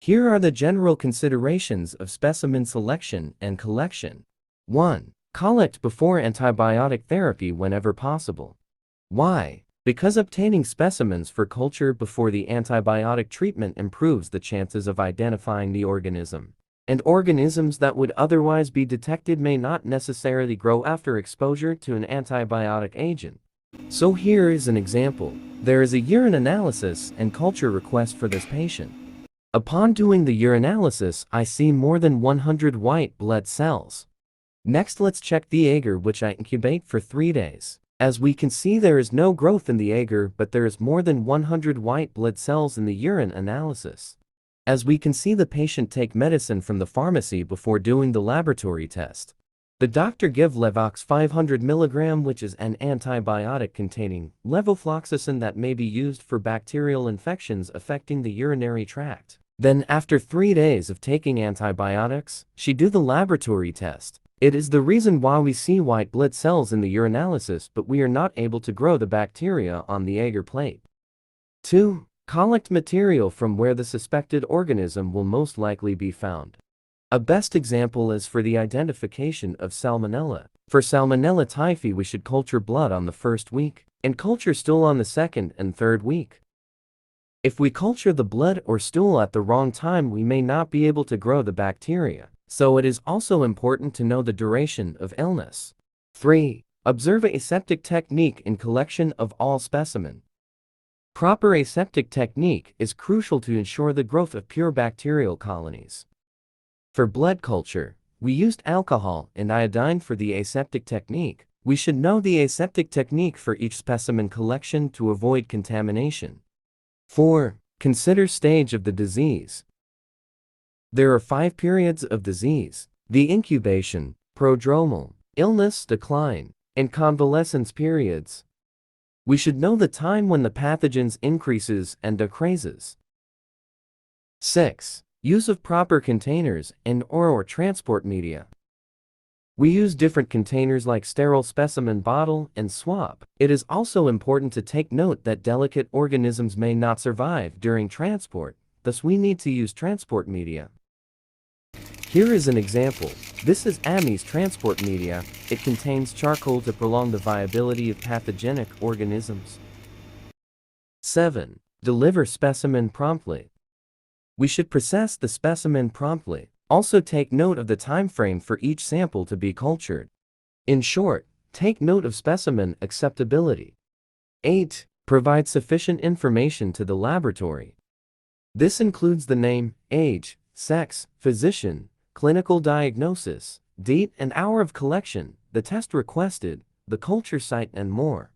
Here are the general considerations of specimen selection and collection. 1. Collect before antibiotic therapy whenever possible. Why? Because obtaining specimens for culture before the antibiotic treatment improves the chances of identifying the organism. And organisms that would otherwise be detected may not necessarily grow after exposure to an antibiotic agent. So here is an example. There is a urine analysis and culture request for this patient. Upon doing the urinalysis, I see more than 100 white blood cells. Next, let's check the agar, which I incubate for 3 days. As we can see, there is no growth in the agar, but there is more than 100 white blood cells in the urine analysis. As we can see, the patient take medicine from the pharmacy before doing the laboratory test. The doctor give Levox 500 mg, which is an antibiotic containing levofloxacin that may be used for bacterial infections affecting the urinary tract. Then after 3 days of taking antibiotics, she do the laboratory test. It is the reason why we see white blood cells in the urinalysis, but we are not able to grow the bacteria on the agar plate. 2. Collect material from where the suspected organism will most likely be found. A best example is for the identification of Salmonella. For Salmonella typhi, we should culture blood on the first week, and culture stool on the second and third week. If we culture the blood or stool at the wrong time, we may not be able to grow the bacteria. So it is also important to know the duration of illness. 3. Observe aseptic technique in collection of all specimen. Proper aseptic technique is crucial to ensure the growth of pure bacterial colonies. For blood culture, we used alcohol and iodine. For the aseptic technique, we should know the aseptic technique for each specimen collection to avoid contamination. 4. Consider stage of the disease. There are 5 periods of disease: the incubation, prodromal, illness, decline, and convalescence periods. We should know the time when the pathogens increases and decreases. 6. Use of proper containers and or transport media. We use different containers like sterile specimen bottle and swab. It is also important to take note that delicate organisms may not survive during transport, thus we need to use transport media. Here is an example. This is Amy's transport media. It contains charcoal to prolong the viability of pathogenic organisms. 7. Deliver specimen promptly. We should process the specimen promptly. Also take note of the time frame for each sample to be cultured. In short, take note of specimen acceptability. 8. Provide sufficient information to the laboratory. This includes the name, age, sex, physician, clinical diagnosis, date and hour of collection, the test requested, the culture site, and more.